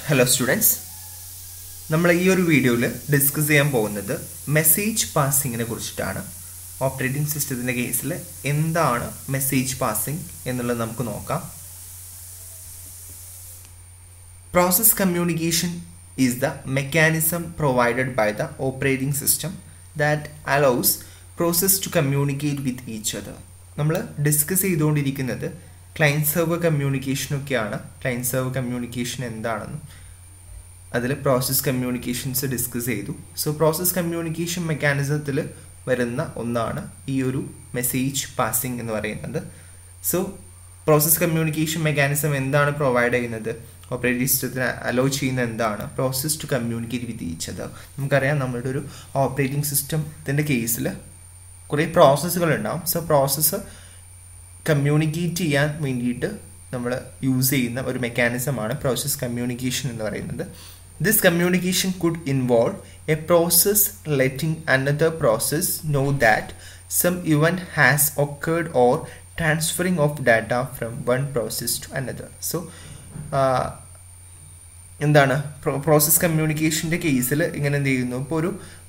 Hello students. നമ്മൾ ഈ ഒരു വീഡിയോയിൽ ഡിസ്കസ് ചെയ്യാൻ പോകുന്നത് മെസ്സേജ് പാസിങ്ങിനെ കുറിച്ചിട്ടാണ്. ഓപ്പറേറ്റിംഗ് സിസ്റ്റത്തിന്റെ കേസിൽ എന്താണ് മെസ്സേജ് പാസിംഗ് എന്നുള്ളത് നമുക്ക് നോക്കാം. Process communication is the mechanism provided by the operating system that allows process to communicate with each other. നമ്മൾ ഡിസ്കസ് ചെയ്തുകൊണ്ടിരിക്കുന്നത് ക്ലയൻറ്റ് സെർവർ കമ്മ്യൂണിക്കേഷനൊക്കെയാണ്. ക്ലയൻറ്റ് സെർവർ കമ്മ്യൂണിക്കേഷൻ എന്താണെന്നും അതിൽ പ്രോസസ് കമ്മ്യൂണിക്കേഷൻസ് ഡിസ്കസ് ചെയ്തു. സോ പ്രോസസ് കമ്മ്യൂണിക്കേഷൻ മെക്കാനിസത്തിൽ വരുന്ന ഒന്നാണ് ഈ ഒരു മെസ്സേജ് പാസിംഗ് എന്ന് പറയുന്നത്. സോ പ്രോസസ് കമ്മ്യൂണിക്കേഷൻ മെക്കാനിസം എന്താണ് പ്രൊവൈഡ് ചെയ്യുന്നത്? ഓപ്പറേറ്റിംഗ് സിസ്റ്റത്തിന് അലോ ചെയ്യുന്ന എന്താണ്? Process to communicate with each other. നമുക്കറിയാം നമ്മളുടെ ഒരു ഓപ്പറേറ്റിംഗ് സിസ്റ്റത്തിൻ്റെ കേസിൽ കുറേ പ്രോസസ്സുകൾ ഉണ്ടാവും. സോ പ്രോസസ്സ് കമ്മ്യൂണിക്കേറ്റ് ചെയ്യാൻ വേണ്ടിയിട്ട് നമ്മൾ യൂസ് ചെയ്യുന്ന ഒരു മെക്കാനിസമാണ് പ്രോസസ് കമ്മ്യൂണിക്കേഷൻ എന്ന് പറയുന്നത്. This communication could involve a process letting another process know that some event has occurred or transferring of data from one process to another. So, എന്താണ് process കമ്മ്യൂണിക്കേഷൻ്റെ കേസിൽ ഇങ്ങനെ എന്ത് ചെയ്യുന്നു? ഇപ്പോൾ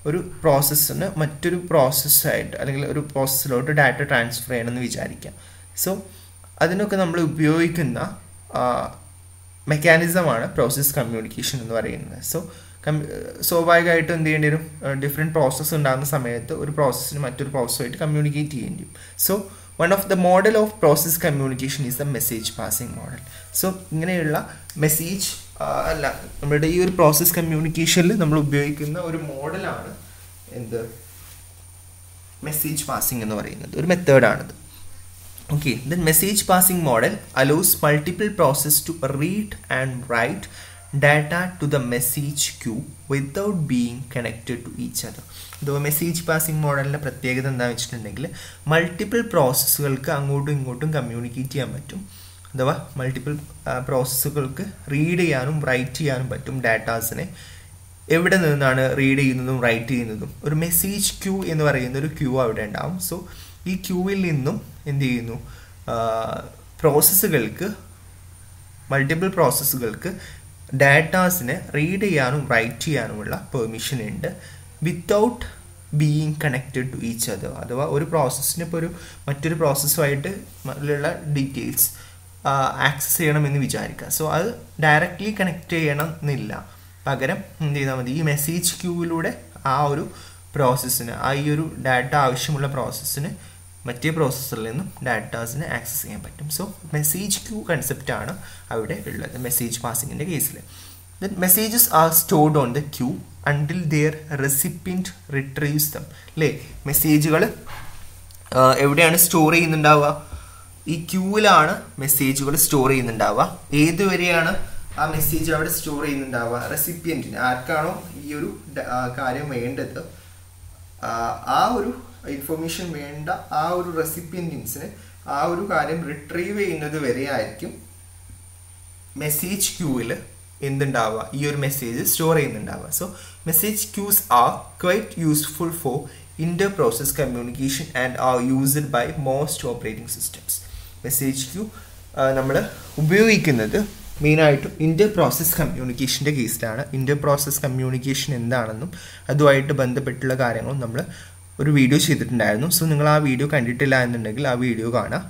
ഒരു പ്രോസസ്സിന് മറ്റൊരു പ്രോസസ്സായിട്ട് അല്ലെങ്കിൽ ഒരു പ്രോസസ്സിലോട്ട് ഡാറ്റ ട്രാൻസ്ഫർ ചെയ്യണമെന്ന് വിചാരിക്കാം. സോ അതിനൊക്കെ നമ്മൾ ഉപയോഗിക്കുന്ന മെക്കാനിസമാണ് പ്രോസസ് കമ്മ്യൂണിക്കേഷൻ എന്ന് പറയുന്നത്. സോ സ്വാഭാവികമായിട്ടും എന്ത് ചെയ്യേണ്ടി വരും? ഡിഫറെൻറ്റ് പ്രോസസ്സ് ഉണ്ടാകുന്ന സമയത്ത് ഒരു പ്രോസസ്സിന് മറ്റൊരു പ്രോസസ്സുമായിട്ട് കമ്മ്യൂണിക്കേറ്റ് ചെയ്യേണ്ടി വരും. So one of the model of process communication is the message passing model. So ഇങ്ങനെയുള്ള മെസ്സേജ് നമ്മുടെ ഈ ഒരു പ്രോസസ് കമ്മ്യൂണിക്കേഷനിൽ നമ്മൾ ഉപയോഗിക്കുന്ന ഒരു മോഡലാണ് എന്ത്? മെസ്സേജ് പാസിംഗ് എന്ന് പറയുന്നത് ഒരു മെത്തേഡാണിത്. Okay, the message passing model allows multiple processes to read and write data to the message queue without being connected to each other. The message passing മോഡലിൻ്റെ പ്രത്യേകത എന്താണെന്ന് വെച്ചിട്ടുണ്ടെങ്കിൽ മൾട്ടിപ്പിൾ പ്രോസസ്സുകൾക്ക് അങ്ങോട്ടും ഇങ്ങോട്ടും കമ്മ്യൂണിക്കേറ്റ് ചെയ്യാൻ പറ്റും. അഥവാ മൾട്ടിപ്പിൾ പ്രോസസ്സുകൾക്ക് റീഡ് ചെയ്യാനും റൈറ്റ് ചെയ്യാനും പറ്റും ഡാറ്റാസിനെ. എവിടെ നിന്നാണ് റീഡ് ചെയ്യുന്നതും റൈറ്റ് ചെയ്യുന്നതും? ഒരു മെസ്സേജ് ക്യൂ എന്ന് പറയുന്ന ഒരു ക്യൂ അവിടെ ഉണ്ടാവും. സോ ഈ ക്യൂവിൽ നിന്നും എന്ത് ചെയ്യുന്നു? മൾട്ടിപ്പിൾ പ്രോസസ്സുകൾക്ക് ഡാറ്റാസിനെ റീഡ് ചെയ്യാനും റൈറ്റ് ചെയ്യാനുമുള്ള പെർമിഷൻ ഉണ്ട് without being connected to each other. അഥവാ ഒരു പ്രോസസ്സിന് ഇപ്പോൾ മറ്റൊരു പ്രോസസ്സുമായിട്ട് ഉള്ള ഡീറ്റെയിൽസ് ആക്സസ് ചെയ്യണമെന്ന് വിചാരിക്കുക. സോ അത് ഡയറക്റ്റ്ലി കണക്ട് ചെയ്യണം എന്നില്ല. പകരം എന്ത് ചെയ്താൽ മതി? ഈ മെസ്സേജ് ക്യൂവിലൂടെ ആ ഒരു പ്രോസസ്സിന് ഈ ഒരു ഡാറ്റ ആവശ്യമുള്ള പ്രോസസ്സിന് മറ്റേ പ്രോസസ്സറിൽ നിന്നും ഡാറ്റാസിനെ ആക്സസ് ചെയ്യാൻ പറ്റും. സോ മെസ്സേജ് ക്യൂ കൺസെപ്റ്റാണ് അവിടെ ഉള്ളത് മെസ്സേജ് പാസിങ്ങിൻ്റെ കേസിൽ. Then messages are stored on the queue until their recipient retrieves them. അല്ലേ? മെസ്സേജുകൾ എവിടെയാണ് സ്റ്റോർ ചെയ്യുന്നുണ്ടാവുക? ഈ ക്യൂവിലാണ് മെസ്സേജുകൾ സ്റ്റോർ ചെയ്യുന്നുണ്ടാവുക. ഏതുവരെയാണ് ആ മെസ്സേജ് അവിടെ സ്റ്റോർ ചെയ്യുന്നുണ്ടാവുക? റെസിപ്പിയൻറ്റിന്, ആർക്കാണോ ഈ ഒരു കാര്യം വേണ്ടത്, ആ ഒരു ഇൻഫർമേഷൻ വേണ്ട ആ ഒരു റെസിപ്പിയൻറ്റിന് ആ ഒരു കാര്യം റിട്രീവ് ചെയ്യുന്നത് വരെ ആയിരിക്കും മെസ്സേജ് ക്യൂവിൽ എന്തുണ്ടാവുക? ഈ ഒരു മെസ്സേജ് സ്റ്റോർ ചെയ്യുന്നുണ്ടാവുക. So message queues are quite useful for inter process communication and are used by most operating systems. Message queue നമ്മൾ ഉപയോഗിക്കുന്നത് മെയിനായിട്ടും ഇന്റർ പ്രോസസ് കമ്മ്യൂണിക്കേഷൻ്റെ കേസിലാണ്. ഇന്റർ പ്രോസസ് കമ്മ്യൂണിക്കേഷൻ എന്താണെന്നും അതുമായിട്ട് ബന്ധപ്പെട്ടുള്ള കാര്യങ്ങളും നമ്മൾ ഒരു വീഡിയോ ചെയ്തിട്ടുണ്ടായിരുന്നു. സോ നിങ്ങൾ ആ വീഡിയോ കണ്ടിട്ടില്ല എന്നുണ്ടെങ്കിൽ ആ വീഡിയോ കാണാം.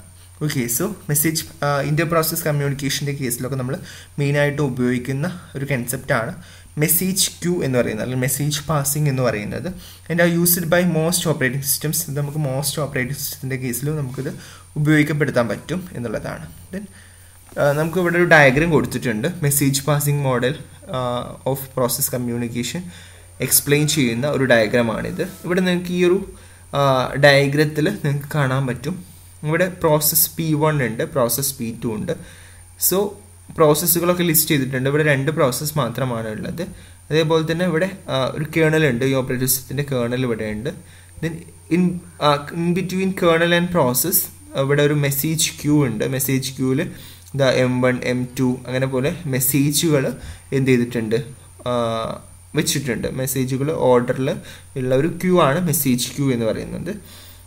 Okay, so message inter process കമ്മ്യൂണിക്കേഷൻ്റെ കേസിലൊക്കെ നമ്മൾ മെയിനായിട്ട് ഉപയോഗിക്കുന്ന ഒരു കൺസെപ്റ്റാണ് മെസ്സേജ് ക്യൂ എന്ന് പറയുന്നത്, അല്ലെങ്കിൽ മെസ്സേജ് പാസിംഗ് എന്ന് പറയുന്നത്. And are used by most operating systems. ഇത് നമുക്ക് മോസ്റ്റ് ഓപ്പറേറ്റിംഗ് സിസ്റ്റത്തിൻ്റെ കേസിലും നമുക്കിത് ഉപയോഗിക്കപ്പെടുത്താൻ പറ്റും എന്നുള്ളതാണ്. ദെൻ നമുക്ക് ഇവിടെ ഒരു ഡയഗ്രം കൊടുത്തിട്ടുണ്ട്. Message passing model of process communication explain ചെയ്യുന്ന ഒരു ഡയഗ്രമാണിത്. ഇവിടെ നിങ്ങൾക്ക് ഈ ഒരു ഡയഗ്രത്തിൽ നിങ്ങൾക്ക് കാണാൻ പറ്റും. ഇവിടെ പ്രോസസ് P1 ഉണ്ട്, പ്രോസസ് P2 ഉണ്ട്. സോ പ്രോസസ്സുകളൊക്കെ ലിസ്റ്റ് ചെയ്തിട്ടുണ്ട്. ഇവിടെ 2 പ്രോസസ്സ് മാത്രമാണ് ഉള്ളത്. അതേപോലെ തന്നെ ഇവിടെ ഒരു കേണൽ ഉണ്ട്. ഈ ഓപ്പറേറ്റിംഗ് സിസ്റ്റത്തിൻ്റെ കേണൽ ഇവിടെ ഉണ്ട്. Then in between colonel and process ഇവിടെ ഒരു മെസ്സേജ് ക്യൂ ഉണ്ട്. മെസ്സേജ് ക്യൂവിൽ M1 M2 അങ്ങനെ പോലെ മെസ്സേജുകൾ എന്ത് ചെയ്തിട്ടുണ്ട്? വെച്ചിട്ടുണ്ട്. മെസ്സേജുകൾ ഓർഡറിൽ ഉള്ള ഒരു ക്യൂ ആണ് മെസ്സേജ് ക്യൂ എന്ന് പറയുന്നത്.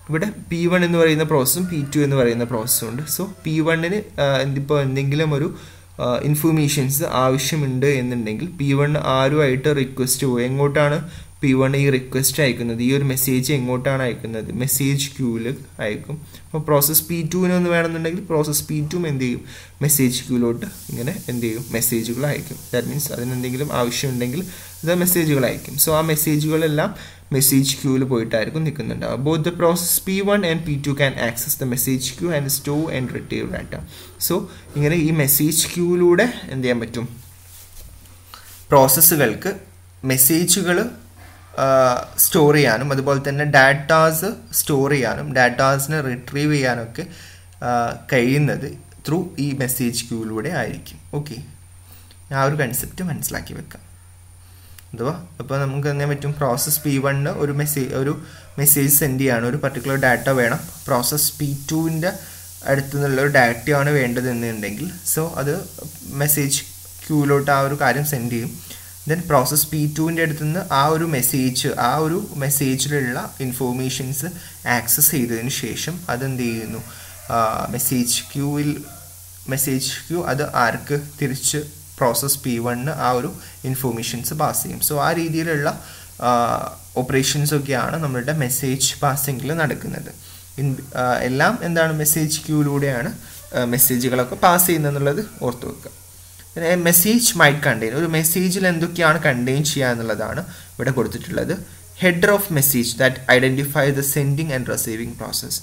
ഇവിടെ P1 എന്ന് പറയുന്ന പ്രോസസ്സും P2 എന്ന് പറയുന്ന പ്രോസസ്സും ഉണ്ട്. സോ P1-ന് ഇപ്പോൾ എന്തെങ്കിലും ഒരു ഇൻഫർമേഷൻസ് ആവശ്യമുണ്ട് എന്നുണ്ടെങ്കിൽ P1 ആരുമായിട്ട് റിക്വസ്റ്റ് പോയി എങ്ങോട്ടാണ് P1 ഈ റിക്വസ്റ്റ് അയക്കുന്നത്, ഈ ഒരു മെസ്സേജ് എങ്ങോട്ടാണ് അയക്കുന്നത്, മെസ്സേജ് ക്യൂവിൽ അയക്കും. അപ്പോൾ പ്രോസസ് P2 ഒന്ന് വേണമെന്നുണ്ടെങ്കിൽ പ്രോസസ് P2 എന്ത് ചെയ്യും, മെസ്സേജ് ക്യൂവിലോട്ട് ഇങ്ങനെ എന്ത് ചെയ്യും, മെസ്സേജുകൾ അയക്കും. ദാറ്റ് മീൻസ് അതിനെന്തെങ്കിലും ആവശ്യമുണ്ടെങ്കിൽ അത് മെസ്സേജുകൾ അയക്കും. സോ ആ മെസ്സേജുകളെല്ലാം മെസ്സേജ് ക്യൂവിൽ പോയിട്ടായിരിക്കും നിൽക്കുന്നുണ്ടാവുക. Both the process P1 and P2 can access the message queue and store and retrieve data. So ഇങ്ങനെ ഈ മെസ്സേജ് ക്യൂവിലൂടെ എന്ത് ചെയ്യാൻ പറ്റും, പ്രോസസ്സുകൾക്ക് മെസ്സേജുകൾ സ്റ്റോർ ചെയ്യാനും അതുപോലെ തന്നെ ഡാറ്റാസ് സ്റ്റോർ ചെയ്യാനും ഡാറ്റാസിനെ റിട്രീവ് ചെയ്യാനൊക്കെ കഴിയുന്നത് ത്രൂ ഈ മെസ്സേജ് ക്യൂവിലൂടെ ആയിരിക്കും. ഓക്കെ, ആ ഒരു കൺസെപ്റ്റ് മനസ്സിലാക്കി വെക്കാം. അഥവാ അപ്പോൾ നമുക്ക് എന്ത് ചെയ്യാൻ പറ്റും, പ്രോസസ് P1 ഒരു മെസ്സേജ് സെൻഡ് ചെയ്യാണ്, ഒരു പർട്ടിക്കുലർ ഡാറ്റ വേണം. പ്രോസസ് P2 അടുത്തു നിന്നുള്ള ഒരു ഡാറ്റയാണ് വേണ്ടതെന്നുണ്ടെങ്കിൽ സോ അത് മെസ്സേജ് ക്യൂവിലോട്ട് ആ ഒരു കാര്യം സെൻഡ് ചെയ്യും. ദെൻ പ്രോസസ് P2 അടുത്ത് നിന്ന് ആ ഒരു മെസ്സേജിലുള്ള ഇൻഫോർമേഷൻസ് ആക്സസ് ചെയ്തതിന് ശേഷം അതെന്ത് ചെയ്യുന്നു, മെസ്സേജ് ക്യൂ അത് ആർക്ക് തിരിച്ച് പ്രോസസ് P1 ആ ഒരു ഇൻഫോർമേഷൻസ് പാസ് ചെയ്യും. സോ ആ രീതിയിലുള്ള ഓപ്പറേഷൻസൊക്കെയാണ് നമ്മളുടെ മെസ്സേജ് പാസിങ്ങിൽ നടക്കുന്നത്. എല്ലാം എന്താണ്, മെസ്സേജ് ക്യൂവിലൂടെയാണ് മെസ്സേജുകളൊക്കെ പാസ് ചെയ്യുന്നതെന്നുള്ളത് ഓർത്ത് വെക്കുക. മെസ്സേജ് മൈറ്റ് കണ്ടെയ്ൻ, ഒരു മെസ്സേജിൽ എന്തൊക്കെയാണ് കണ്ടെയ്ൻ ചെയ്യുക എന്നുള്ളതാണ് ഇവിടെ കൊടുത്തിട്ടുള്ളത്. Header of message that identify the sending and receiving process.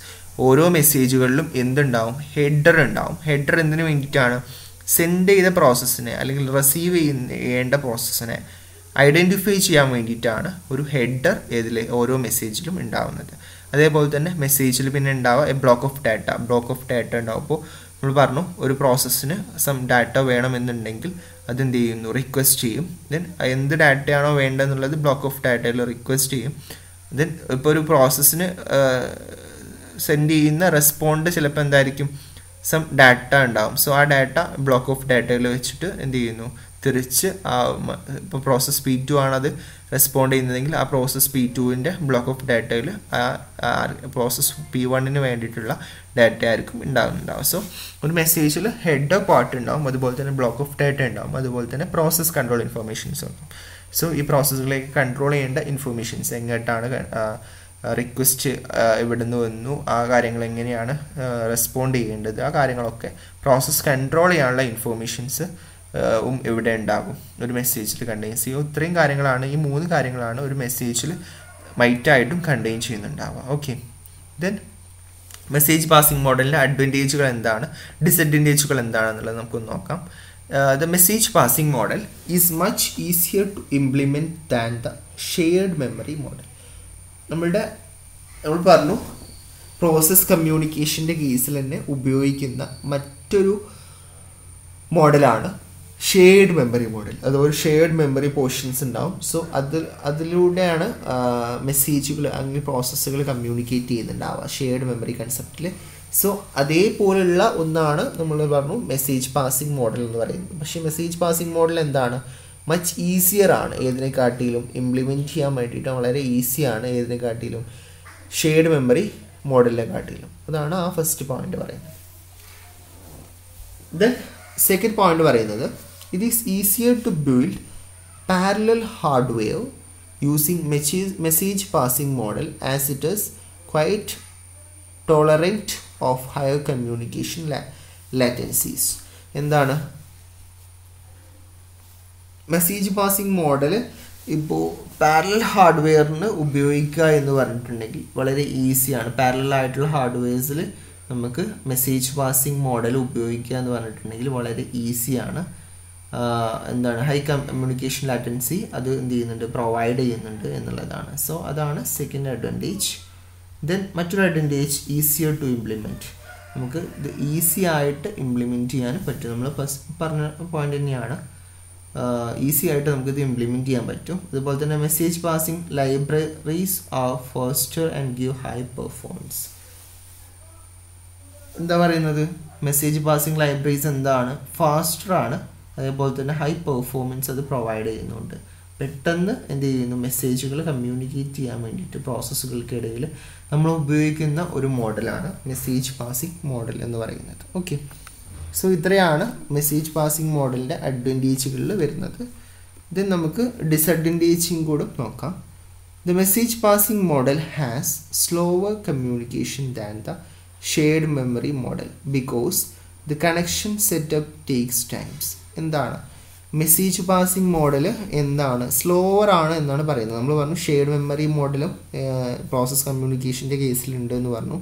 ഓരോ മെസ്സേജുകളിലും എന്തുണ്ടാവും, ഹെഡർ ഉണ്ടാവും. ഹെഡർ എന്തിനു വേണ്ടിയിട്ടാണ്, സെൻഡ് ചെയ്ത പ്രോസസ്സിനെ അല്ലെങ്കിൽ റിസീവ് ചെയ്യേണ്ട പ്രോസസ്സിനെ ഐഡൻറ്റിഫൈ ചെയ്യാൻ വേണ്ടിയിട്ടാണ് ഒരു ഹെഡർ ഓരോ മെസ്സേജിലും ഉണ്ടാവുന്നത്. അതേപോലെ തന്നെ മെസ്സേജിൽ പിന്നെ ഉണ്ടാവുക ബ്ലോക്ക് ഓഫ് ഡാറ്റ ഉണ്ടാവും. അപ്പോൾ നമ്മൾ പറഞ്ഞു ഒരു പ്രോസസ്സിന് സം ഡാറ്റ വേണമെന്നുണ്ടെങ്കിൽ അതെന്ത് ചെയ്യുന്നു, റിക്വസ്റ്റ് ചെയ്യും. ദെൻ എന്ത് ഡാറ്റയാണോ വേണ്ടതെന്നുള്ളത് ബ്ലോക്ക് ഓഫ് ഡാറ്റയിൽ റിക്വസ്റ്റ് ചെയ്യും. ദെൻ ഇപ്പോൾ ഒരു പ്രോസസ്സിന് സെൻഡ് ചെയ്യുന്ന റെസ്പോണ്ട് ചിലപ്പോൾ എന്തായിരിക്കും, സം ഡാറ്റ ഉണ്ടാവും. സോ ആ ഡാറ്റ ബ്ലോക്ക് ഓഫ് ഡാറ്റയിൽ വെച്ചിട്ട് എന്ത് ചെയ്യുന്നു, തിരിച്ച് ഇപ്പോൾ പ്രോസസ് P2 ആണത് റെസ്പോണ്ട് ചെയ്യുന്നതെങ്കിൽ ആ പ്രോസസ് P2 ബ്ലോക്ക് ഓഫ് ഡാറ്റയിൽ പ്രോസസ് P1 വേണ്ടിയിട്ടുള്ള ഡാറ്റ ആയിരിക്കും ഉണ്ടാവുന്നുണ്ടാവും. സോ ഒരു മെസ്സേജിൽ ഹെഡർ പാർട്ട് ഉണ്ടാവും, അതുപോലെ തന്നെ ബ്ലോക്ക് ഓഫ് ഡാറ്റ ഉണ്ടാവും, അതുപോലെ തന്നെ പ്രോസസ് കൺട്രോൾ ഇൻഫർമേഷൻസ് ഉണ്ടാവും. സോ ഈ പ്രോസസ്സുകളിലേക്ക് കൺട്രോൾ ചെയ്യേണ്ട ഇൻഫർമേഷൻസ് എങ്ങോട്ടാണ് റിക്വസ്റ്റ് എവിടുന്ന് വന്നു, ആ കാര്യങ്ങൾ എങ്ങനെയാണ് റെസ്പോണ്ട് ചെയ്യേണ്ടത്, ആ കാര്യങ്ങളൊക്കെ പ്രോസസ്സ് കൺട്രോൾ ചെയ്യാനുള്ള ഇൻഫർമേഷൻസ് ഇവിടെ ഉണ്ടാകും ഒരു മെസ്സേജിൽ കണ്ടെയ്ൻ ചെയ്യും. ഇത്രയും കാര്യങ്ങളാണ്, ഈ 3 കാര്യങ്ങളാണ് ഒരു മെസ്സേജിൽ മൈറ്റായിട്ടും കണ്ടെയ്ൻ ചെയ്യുന്നുണ്ടാവുക. ഓക്കെ, ദെൻ മെസ്സേജ് പാസിംഗ് മോഡലിൻ്റെ അഡ്വാൻറ്റേജുകൾ എന്താണ്, ഡിസഡ്വാൻറ്റേജുകൾ എന്താണെന്നുള്ളത് നമുക്കൊന്ന് നോക്കാം. The message passing model is much easier to implement than the shared memory model. നമ്മൾ പറഞ്ഞു പ്രോസസ് കമ്മ്യൂണിക്കേഷൻ്റെ കേസിൽ തന്നെ ഉപയോഗിക്കുന്ന മറ്റൊരു മോഡലാണ് ഷെയർഡ് മെമ്മറി മോഡൽ. അതുപോലെ ഷെയർഡ് മെമ്മറി പോർഷൻസ് ഉണ്ടാവും. സോ അതിലൂടെയാണ് മെസ്സേജുകൾ അല്ലെങ്കിൽ പ്രോസസ്സുകൾ കമ്മ്യൂണിക്കേറ്റ് ചെയ്യുന്നുണ്ടാവുക ഷെയർഡ് മെമ്മറി കൺസെപ്റ്റിൽ. സോ അതേപോലുള്ള ഒന്നാണ് നമ്മൾ പറഞ്ഞു മെസ്സേജ് പാസിംഗ് മോഡൽ എന്ന് പറയുന്നത്. പക്ഷേ മെസ്സേജ് പാസിംഗ് മോഡൽ എന്താണ്, മച്ച് ഈസിയർ ആണ് ഏതിനെക്കാട്ടിലും ഇംപ്ലിമെൻറ്റ് ചെയ്യാൻ വേണ്ടിയിട്ട് വളരെ ഈസിയാണ് ഏതിനെക്കാട്ടിലും, ഷെയർഡ് മെമ്മറി മോഡലിനെ കാട്ടിലും. അതാണ് ആ ഫസ്റ്റ് പോയിന്റ് പറയുന്നത്. ദെൻ സെക്കൻഡ് പോയിന്റ് പറയുന്നത് it is easier to build parallel hardware using message passing model as it is quite tolerant of higher communication latencies. എന്താണ് മെസ്സേജ് പാസിംഗ് മോഡൽ? ഇപ്പോൾ പാരലൽ ഹാർഡ്വെയറിന് ഉപയോഗിക്കുക എന്ന് പറഞ്ഞിട്ടുണ്ടെങ്കിൽ വളരെ ഈസിയാണ്. പാരലൽ ആയിട്ടുള്ള ഹാർഡ്വെയർസിൽ നമുക്ക് മെസ്സേജ് പാസിംഗ് മോഡൽ ഉപയോഗിക്കുക എന്ന് പറഞ്ഞിട്ടുണ്ടെങ്കിൽ വളരെ ഈസിയാണ്. എന്താണ് ഹൈ കമ്മ്യൂണിക്കേഷൻ ലാറ്റൻസി അത് എന്ത് ചെയ്യുന്നുണ്ട്, പ്രൊവൈഡ് ചെയ്യുന്നുണ്ട് എന്നുള്ളതാണ്. സോ അതാണ് സെക്കൻഡ് അഡ്വാൻറ്റേജ്. ദെൻ മറ്റൊരു അഡ്വാൻറ്റേജ് ഈസിയർ ടു ഇംപ്ലിമെൻറ്റ്. നമുക്ക് ഇത് ഈസി ആയിട്ട് ഇംപ്ലിമെൻറ്റ് ചെയ്യാൻ പറ്റും. നമ്മൾ ഫസ്റ്റ് പറഞ്ഞ പോയിന്റ് തന്നെയാണ്, ഈസി ആയിട്ട് നമുക്കിത് ഇംപ്ലിമെൻറ്റ് ചെയ്യാൻ പറ്റും. അതുപോലെ തന്നെ message passing libraries are faster and give high performance. എന്താ പറയുന്നത്, മെസ്സേജ് പാസിംഗ് ലൈബ്രറീസ് എന്താണ്, ഫാസ്റ്ററാണ്, അതേപോലെ തന്നെ ഹൈ പെർഫോമൻസ് അത് പ്രൊവൈഡ് ചെയ്യുന്നുണ്ട്. പെട്ടെന്ന് എന്ത് ചെയ്യുന്നു, മെസ്സേജുകൾ കമ്മ്യൂണിക്കേറ്റ് ചെയ്യാൻ വേണ്ടിയിട്ട് പ്രോസസ്സുകൾക്കിടയിൽ നമ്മൾ ഉപയോഗിക്കുന്ന ഒരു മോഡലാണ് മെസ്സേജ് പാസിംഗ് മോഡൽ എന്ന് പറയുന്നത്. ഓക്കെ, സോ ഇത്രയാണ് മെസ്സേജ് പാസിംഗ് മോഡലിൻ്റെ അഡ്വാൻറ്റേജുകളിൽ വരുന്നത്. ദെൻ നമുക്ക് ഡിസഡ്വാൻറ്റേജും കൂടെ നോക്കാം. The message passing model has slower communication than the shared memory model because the connection setup takes times. എന്താണ് മെസ്സേജ് പാസിംഗ് മോഡൽ? എന്താണ് സ്ലോവർ ആണ് എന്നാണ് പറയുന്നത്. നമ്മൾ പറഞ്ഞു ഷെയർഡ് മെമ്മറി മോഡലും പ്രോസസ് കമ്മ്യൂണിക്കേഷൻ്റെ കേസിലുണ്ട് എന്ന് പറഞ്ഞു.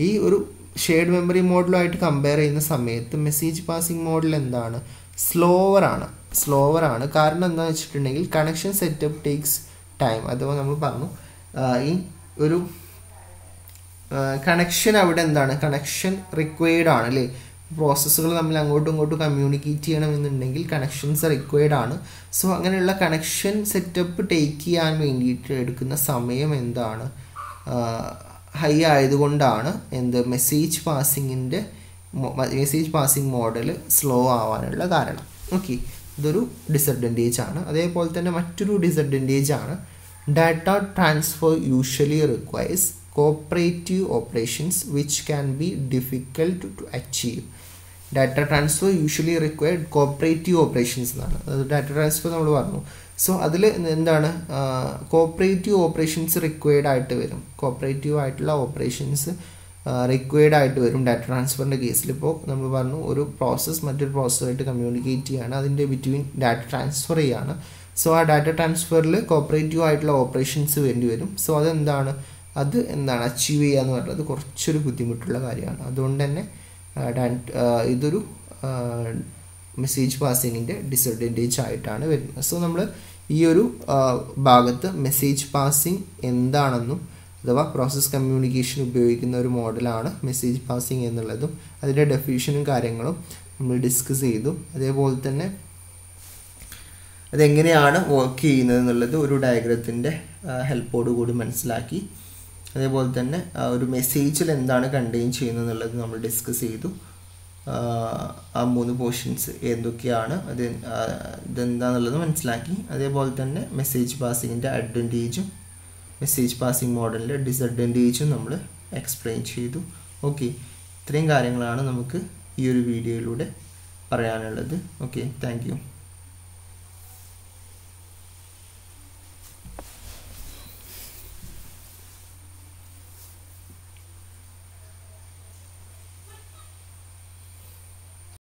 ഈ ഒരു ഷെയർഡ് മെമ്മറി മോഡലുമായിട്ട് കമ്പയർ ചെയ്യുന്ന സമയത്ത് മെസ്സേജ് പാസിംഗ് മോഡൽ എന്താണ്? സ്ലോവർ ആണ്. കാരണം എന്താണെന്ന് വെച്ചിട്ടുണ്ടെങ്കിൽ കണക്ഷൻ സെറ്റപ്പ് ടേക്സ് ടൈം. അഥവാ നമ്മൾ പറഞ്ഞു ഈ ഒരു കണക്ഷൻ അവിടെ എന്താണ്, കണക്ഷൻ റിക്വയർഡ് ആണ് അല്ലേ. പ്രോസസ്സുകൾ നമ്മൾ അങ്ങോട്ടും ഇങ്ങോട്ടും കമ്മ്യൂണിക്കേറ്റ് ചെയ്യണമെന്നുണ്ടെങ്കിൽ കണക്ഷൻസ് റിക്വയർഡ് ആണ്. സോ അങ്ങനെയുള്ള കണക്ഷൻ സെറ്റപ്പ് ടേക്ക് ചെയ്യാൻ വേണ്ടിയിട്ട് എടുക്കുന്ന സമയം എന്താണ്, ഹൈ ആയതുകൊണ്ടാണ് മെസ്സേജ് പാസിംഗ് മോഡൽ സ്ലോ ആവാനുള്ള കാരണം. ഓക്കെ, ഇതൊരു ഡിസഡ്വാൻറ്റേജ് ആണ്. അതേപോലെ തന്നെ മറ്റൊരു ഡിസഡ്വാൻറ്റേജ് ആണ് data transfer usually requires cooperative operations which can be difficult to achieve. Data transfer usually required cooperative operations എന്നാണ്. അത് ഡാറ്റ ട്രാൻസ്ഫർ നമ്മൾ പറഞ്ഞു. സോ അതിൽ എന്താണ്, കോപ്പറേറ്റീവ് ഓപ്പറേഷൻസ് റിക്വയർഡ് ആയിട്ട് വരും. കോപ്പറേറ്റീവ് ആയിട്ടുള്ള ഓപ്പറേഷൻസ് റിക്വയർഡ് ആയിട്ട് വരും ഡാറ്റ ട്രാൻസ്ഫറിൻ്റെ കേസിൽ. ഇപ്പോൾ നമ്മൾ പറഞ്ഞു ഒരു പ്രോസസ്സ് മറ്റൊരു പ്രോസസ്സുമായിട്ട് കമ്മ്യൂണിക്കേറ്റ് ചെയ്യുകയാണ്, അതിൻ്റെ ബിറ്റ്വീൻ ഡാറ്റ ട്രാൻസ്ഫർ ചെയ്യുകയാണ്. സോ ആ ഡാറ്റ ട്രാൻസ്ഫറിൽ കോപ്പറേറ്റീവ് ആയിട്ടുള്ള ഓപ്പറേഷൻസ് വേണ്ടി വരും. സോ അതെന്താണ് അച്ചീവ് ചെയ്യുക എന്ന് പറയുന്നത് കുറച്ചൊരു ബുദ്ധിമുട്ടുള്ള കാര്യമാണ്. അതുകൊണ്ട് തന്നെ ഇതൊരു മെസ്സേജ് പാസിങ്ങിൻ്റെ ഡിസഡ്വാൻറ്റേജ് ആയിട്ടാണ് വരുന്നത്. സോ നമ്മൾ ഈ ഒരു ഭാഗത്ത് മെസ്സേജ് പാസിംഗ് എന്താണെന്നും അഥവാ പ്രോസസ് കമ്മ്യൂണിക്കേഷൻ ഉപയോഗിക്കുന്ന ഒരു മോഡലാണ് മെസ്സേജ് പാസിംഗ് എന്നുള്ളതും അതിൻ്റെ ഡെഫിനിഷനും കാര്യങ്ങളും നമ്മൾ ഡിസ്കസ് ചെയ്തു. അതേപോലെ തന്നെ അതെങ്ങനെയാണ് വർക്ക് ചെയ്യുന്നത് എന്നുള്ളത് ഒരു ഡയഗ്രത്തിൻ്റെ ഹെൽപ്പോട് കൂടി മനസ്സിലാക്കി. അതേപോലെ തന്നെ ഒരു മെസ്സേജിൽ എന്താണ് കണ്ടെയ്ൻ ചെയ്യുന്നത് എന്നുള്ളത് നമ്മൾ ഡിസ്കസ് ചെയ്തു. ആ 3 പോർഷൻസ് എന്തൊക്കെയാണ്, ഇതെന്താണെന്നുള്ളത് മനസ്സിലാക്കി. അതേപോലെ തന്നെ മെസ്സേജ് പാസിങ്ങിൻ്റെ അഡ്വാൻറ്റേജും മെസ്സേജ് പാസിംഗ് മോഡലിൻ്റെ ഡിസഡ്വാൻറ്റേജും നമ്മൾ എക്സ്പ്ലെയിൻ ചെയ്തു. ഓക്കെ, ഇത്രയും കാര്യങ്ങളാണ് നമുക്ക് ഈ ഒരു വീഡിയോയിലൂടെ പറയാനുള്ളത്. Okay, thank you.